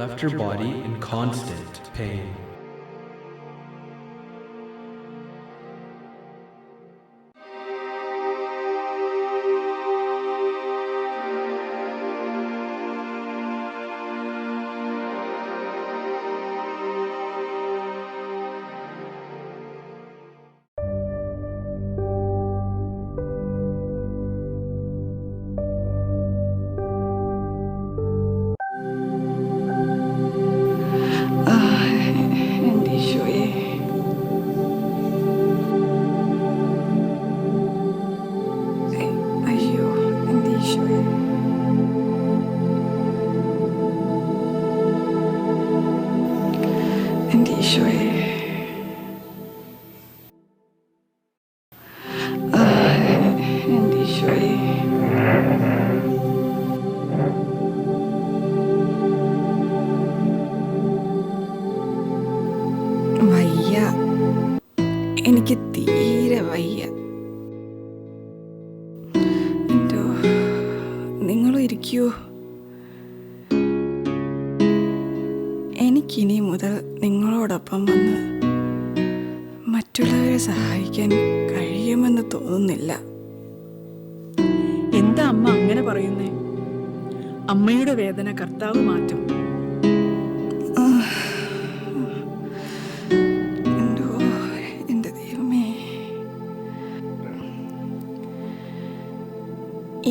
left her body in constant pain. എൻ്റെ ഈശോയെ. അയ്യോ, എൻ്റെ ഈശോയെ. എൻ്റെ ഈശോയെ. എൻ്റെ ഈശോയെ. വയ്യ, എനിക്ക് തീരെ വയ്യ. എന്തോ, നിങ്ങളും ഇരിക്കൂ. എനിക്കിനി മുതൽ നിങ്ങളോടൊപ്പം വന്ന് മറ്റുള്ളവരെ സഹായിക്കാൻ കഴിയുമെന്ന് തോന്നുന്നില്ല. എന്താ അമ്മ അങ്ങനെ പറയുന്നേ? അമ്മയുടെ വേദന കർത്താവ് മാറ്റും. എന്തോ, എൻ്റെ ദൈവമേ.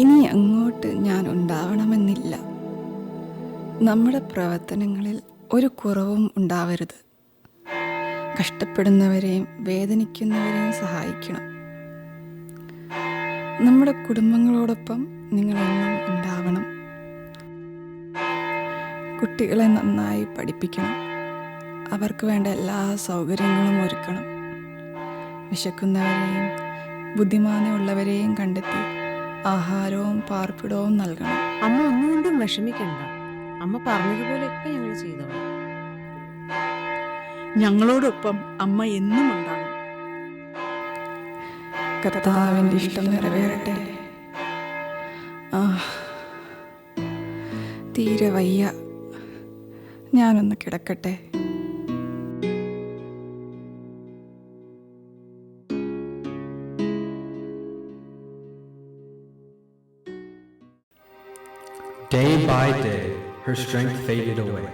ഇനി അങ്ങോട്ട് ഞാൻ ഉണ്ടാവണമെന്നില്ല. നമ്മുടെ പ്രവർത്തനങ്ങളിൽ ഒരു കുറവും ഉണ്ടാവരുത്. കഷ്ടപ്പെടുന്നവരെയും വേദനിക്കുന്നവരെയും സഹായിക്കണം. നമ്മുടെ കുടുംബങ്ങളോടൊപ്പം നിങ്ങളെന്നും ഉണ്ടാവണം. കുട്ടികളെ നന്നായി പഠിപ്പിക്കണം. അവർക്ക് വേണ്ട എല്ലാ സൗകര്യങ്ങളും ഒരുക്കണം. വിശക്കുന്നവരെയും ബുദ്ധിമാനമുള്ളവരെയും കണ്ടെത്തി ആഹാരവും പാർപ്പിടവും നൽകണം. അമ്മ ഒന്നുകൊണ്ടും വിഷമിക്കണ്ട. അമ്മ പറഞ്ഞതുപോലെയൊക്കെ ഞങ്ങൾ ചെയ്തോളാം. ഞങ്ങളോടൊപ്പം അമ്മ എന്നും ഉണ്ടാകും. കർത്താവിൻ്റെ ഇഷ്ടം നിറവേറട്ടെ. തീരെ വയ്യ, ഞാനൊന്ന് കിടക്കട്ടെ. Day by day, her strength faded away.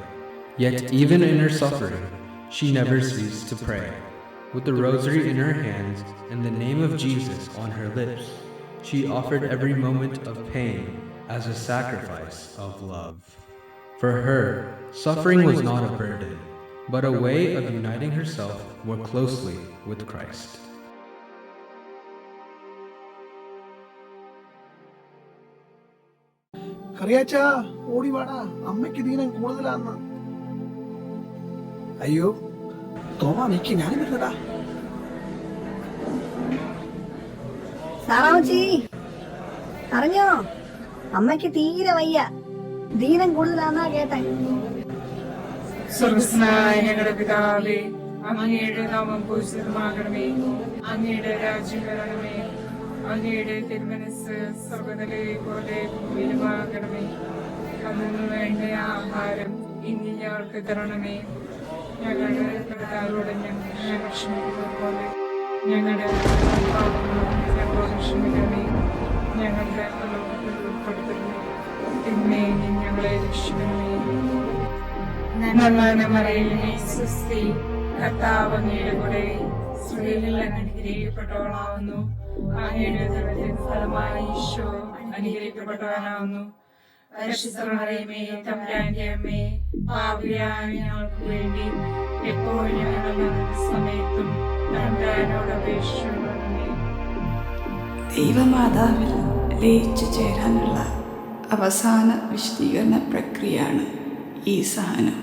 Yet even in her suffering, she never ceased to pray. With the rosary in her hands and the name of Jesus on her lips, she offered every moment of pain as a sacrifice of love. For her, suffering was not a burden, but a way of uniting herself more closely with Christ. കറിയാച്ചാ ഓടി വാടാ, അമ്മയ്ക്ക് ദീനം കൂടുതലാന്ന്. അയ്യോ തോമാ നിക്ക്, ഞാനും വരുന്നടാ. സാറാമച്ചി അറിഞ്ഞോ, അമ്മയ്ക്ക് തീരെ വയ്യ, ദീനം കൂടുതലാന്നാ കേട്ടെ. സ്വർഗസ്നായ ഞങ്ങളുടെ പിതാവേ, അങ്ങയുടെ നാമം പൂജിതമാകണമേ, അങ്ങയുടെ രാജ്യം വരണമേ, അങ്ങയുടെ തിരുമനസ് സ്വർഗ്ഗത്തിലെ പോലെ ഭൂമിയിലുമാകണമേ. അന്നു വേണ്ട ആഹാരം ഇനി ഞങ്ങൾക്ക് തരണമേ. ഞങ്ങളുടെ കടക്കാരോട് ഞങ്ങൾ ക്ഷമിക്കുന്നത് പോലെ ഞങ്ങളുടെ പാപങ്ങളും ഞങ്ങളോട് ക്ഷമിക്കണമേ. ഞങ്ങളുടെ പ്രലോഭനത്തിൽ ഉൾപ്പെടുത്തണമേ, തിന്മയിൽ ഞങ്ങളെ രക്ഷിക്കണമേ. നന്മ മറിയമേ സ്വസ്തി, കർത്താവ് അങ്ങയുടെ കൂടെ, സ്ത്രീകളിൽ അങ്ങ് അനുഗ്രഹിക്കപ്പെട്ടവളാവുന്നു. അങ്ങയുടെ ഉദരത്തിൻ ഫലമായി ഈശോ അനുഗ്രഹിക്കപ്പെട്ടവനാവുന്നു. പരിശുദ്ധ മറിയമേ തമ്പുരാന്റെ അമ്മേ, പാപിയായ ഞങ്ങൾക്ക് വേണ്ടി എപ്പോഴും ഞങ്ങളുടെ സമയത്തും തമ്പുരാനോട് അപേക്ഷിക്കണമേ. ദൈവമാതാവിൽ ലയിച്ചു ചേരാനുള്ള അവസാന വിശദീകരണ പ്രക്രിയയാണ് ഈ സഹനം.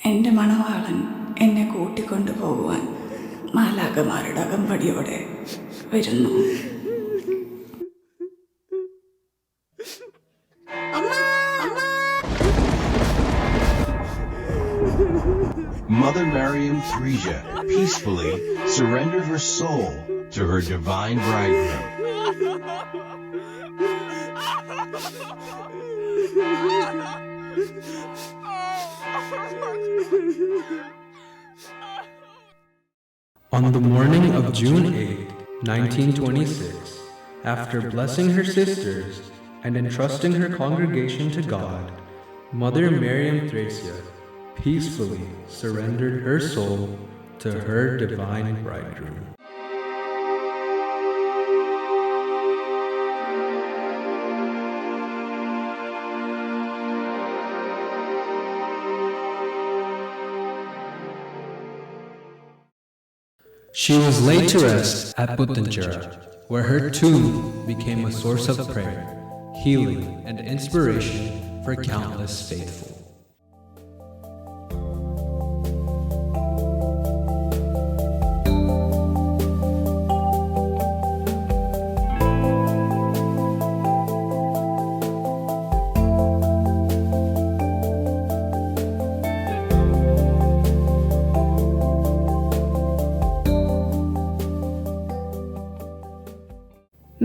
എൻ്റെ മണവാളൻ എന്നെ കൂട്ടിക്കൊണ്ടു പോകുവാൻ മാലാഖമാരുടെ അകമ്പടിയോടെ വരുന്നു. Mother Mariam Thresia peacefully surrendered her soul to her divine bridegroom. On the morning of June 8, 1926, after blessing her sisters and entrusting her congregation to God, Mother Mariam Thresia peacefully surrendered her soul to her divine bridegroom. She was laid to rest at Puttinchera, where her tomb became a source of prayer, healing, and inspiration for countless faithful.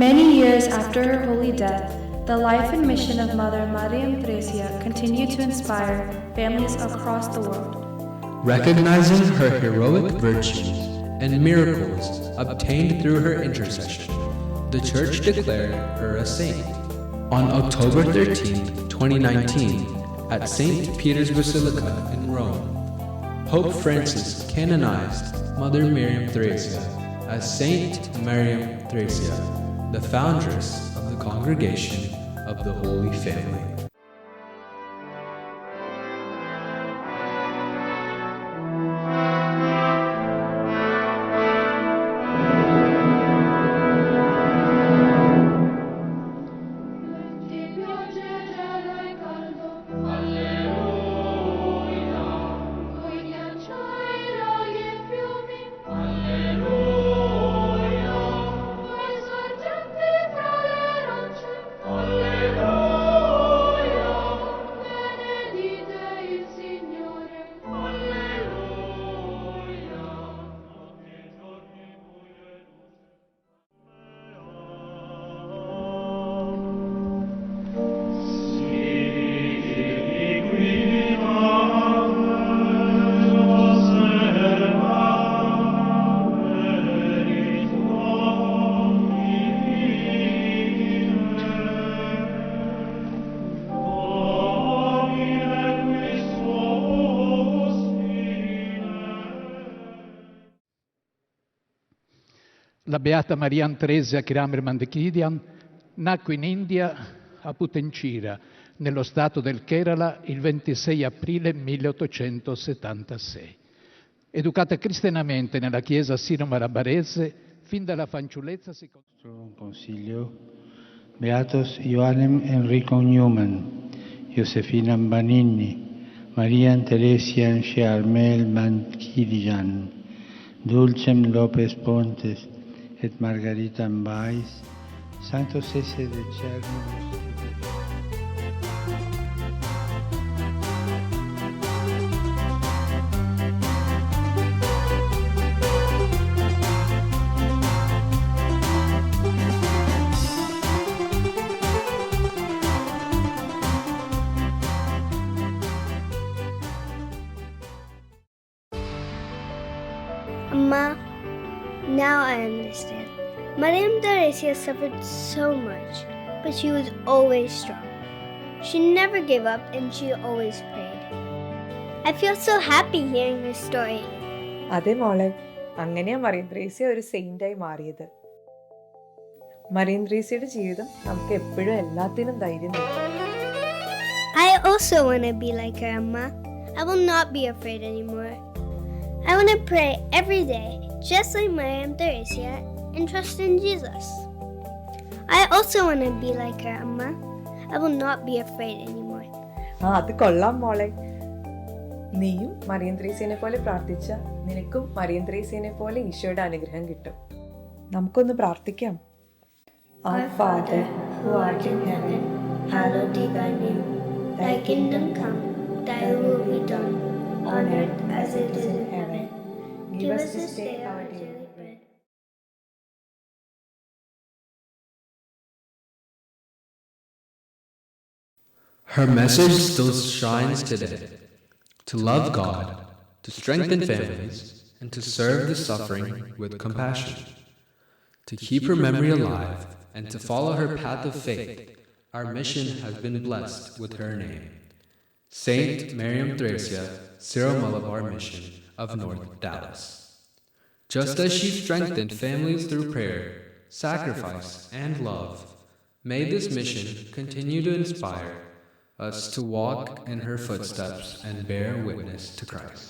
Many years after her holy death, the life and mission of Mother Mariam Thresia continue to inspire families across the world. Recognizing her heroic virtues and miracles obtained through her intercession, the Church declared her a saint. On October 13, 2019, at St. Peter's Basilica in Rome, Pope Francis canonized Mother Mariam Thresia as Saint Mariam Thresia, the foundress of the Congregation of the Holy Family. La beata Mariam Thresia Kiramir Mandikidian nacque in India a Puttinchera, nello stato del Kerala, il 26 aprile 1876. Educata cristianamente nella chiesa sino-malabarese, fin dalla fanciullezza si un consiglio Beatos Ioannem Enrico Newman, Josefina Banini, Marian Teresian Charmel Mankidian, Dulcem Lopez Pontes et Margarita Mbais, Sanctos esse de Cernimus. Amma, now I understand. Madame Teresia suffered so much, but she was always strong. She never gave up and she always prayed. I feel so happy hearing her story. അതെ മോളെ, അങ്ങനെയാ മറിയം ത്രേസ്യ ഒരു സെയിന്റായി മാറിയത്. മറിയം ത്രേസ്യയുടെ ജീവിതം നമുക്ക് എപ്പോഴും എല്ലാത്തിനും ധൈര്യം നൽകും. I also want to be like her, Amma. I will not be afraid anymore. I want to pray every day, just like Mariam Teresia, and trust in Jesus. I also want to be like her, Amma. I will not be afraid anymore. അത് കൊള്ളാം മോളെ. നീയും മറിയം ത്രേസ്യനെ പോലെ പ്രാർത്ഥിച്ച നിനക്കും മറിയം ത്രേസ്യനെ പോലെ ഈശോയുടെ അനുഗ്രഹം കിട്ടും. നമുക്കൊന്ന് പ്രാർത്ഥിക്കാം. Our Father, who art in heaven, hallowed be thy name. Thy kingdom come, thy will be done, on earth as it is in heaven. Give us this day our daily bread. Her message still shines today: to love God, to strengthen families, and to serve the suffering with compassion. To keep her memory alive and to follow her path of faith, our mission has been blessed with her name, Saint Mariam Teresia, Syro-Malabar Mission of North Dallas. Just as she strengthened families through prayer, sacrifice, and love, may this mission continue to inspire us to walk in her footsteps and bear witness to Christ.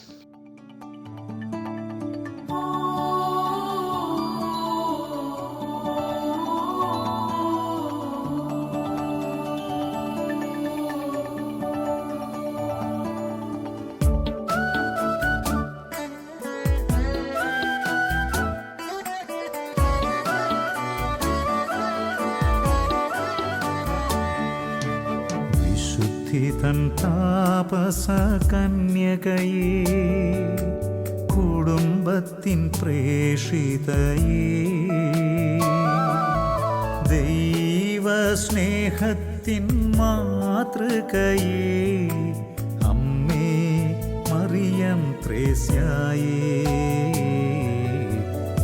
തൻ താപസ കന്യകയേ, കുടുംബത്തിൻ പ്രേഷിതയേ, ദൈവസ്നേഹത്തിൻ മാതൃകയേ, അമ്മേ മറിയം ത്രേസ്യായേ,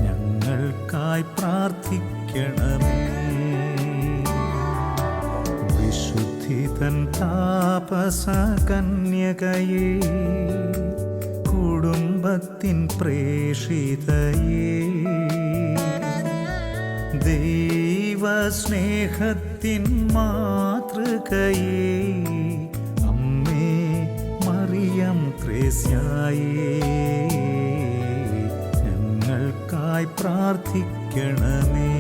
ഞങ്ങൾക്കായി പ്രാർത്ഥിക്കണമേ. വിശുദ്ധിതൻ താപസ കന്യകയേ, കുടുംബത്തിൻ പ്രേഷിതയേ, ദൈവസ്നേഹത്തിൻ മാതൃകയേ, അമ്മേ മറിയം ത്രേസ്യായേ, ഞങ്ങൾക്കായി പ്രാർത്ഥിക്കണമേ.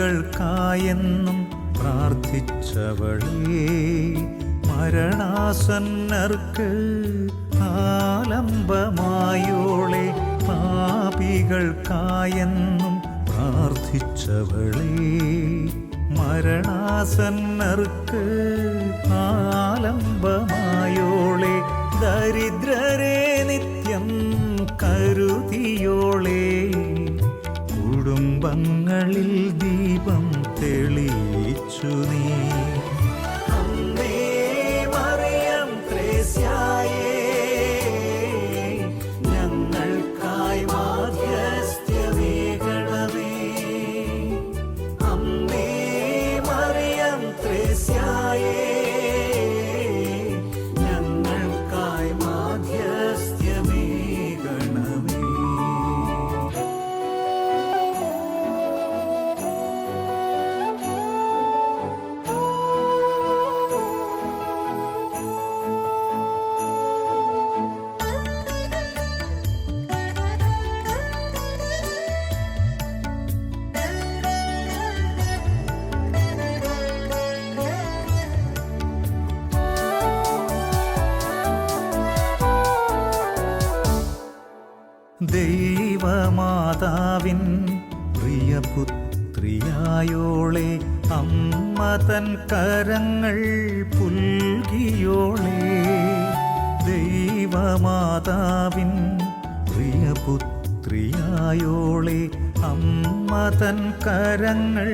പാപികൾക്കായെന്നും പ്രാർത്ഥിച്ചവളേ, മരണാസന്നർക്ക് ആലംബമായോളെ, പാപികൾക്കായെന്നും പ്രാർത്ഥിച്ചവളേ, മരണാസന്നർക്ക് ആലംബമായോളെ, ദരിദ്രരെ നിത്യം കരുതിയോളെ, കുടുംബങ്ങളിൽ ദീപം തെളിയിച്ചു നീ. അമ്മേ മറിയം ത്രേസ്യായേ, ഞങ്ങൾക്കായി മാധ്യസ്ഥ്യമേകണമേ. ദൈവമാതാവിൻ പ്രിയപുത്രിയായോളെ, അമ്മ തൻ കരങ്ങൾ പുൽകിയോളെ. ദൈവമാതാവിൻ പ്രിയപുത്രിയായോളെ, അമ്മ തൻ കരങ്ങൾ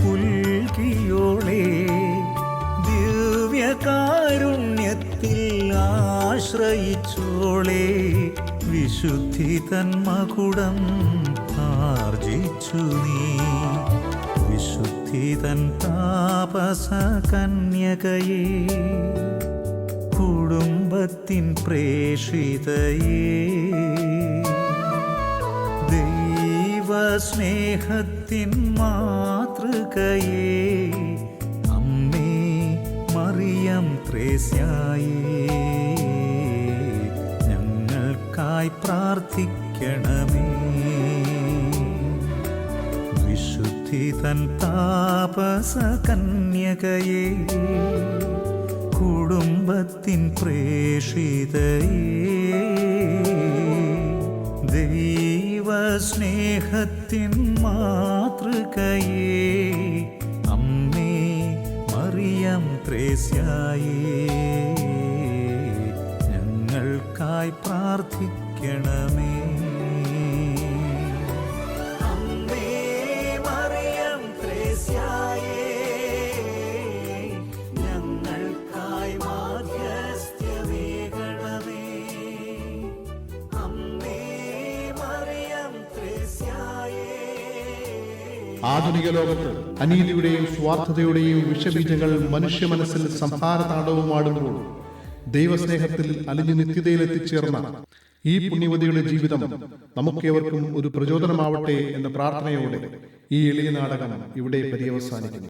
പുൽകിയോളെ. ദിവ്യകാരുണ്യത്തിൽ ആശ്രയിച്ചോളെ, വിശുദ്ധി തൻ മകുടം ആർജിച്ചു നീ. വിശുദ്ധി തൻ താപസ കന്യകയെ, കുടുംബത്തിൻ പ്രേഷിതയേ. ദൈവസ്നേഹത്തിൻ മാതൃകയേ, അമ്മേ മറിയം ത്രേസ്യായേ, ഞങ്ങൾക്കായി പ്രാർത്ഥിക്കണമേ. വിശുദ്ധി തൻ താപസ കന്യകയേ, കുടുംബത്തിൻ പ്രേഷിതയേ. ദൈവസ്നേഹത്തിൻ മാതൃകയേ, അമ്മേ മറിയം ത്രേസ്യായേ, ഞങ്ങൾക്കായി പ്രാർത്ഥിക്കണമേ. അമ്മേ മറിയം ത്രേസ്യായേ, ഞങ്ങൾക്കായി മാധ്യസ്ഥ്യമേകണമേ. അമ്മേ മറിയം ത്രേസ്യായേ. ആധുനിക ലോകത്ത് അനീതിയുടെയും സ്വാർത്ഥതയുടെയും വിഷബീജങ്ങൾ മനുഷ്യ മനസ്സിൽ സംഹാര താണ്ഡവമാടുമ്പോൾ ദൈവസ്നേഹത്തിൽ അലിഞ്ഞു നിത്യതയിലെത്തിച്ചേർന്ന ഈ പുണ്യവതിയുടെ ജീവിതം നമുക്കേവർക്കും ഒരു പ്രചോദനമാവട്ടെ എന്ന പ്രാർത്ഥനയോടെ ഈ എളിയ നാടകം ഇവിടെ പര്യവസാനിക്കുന്നു.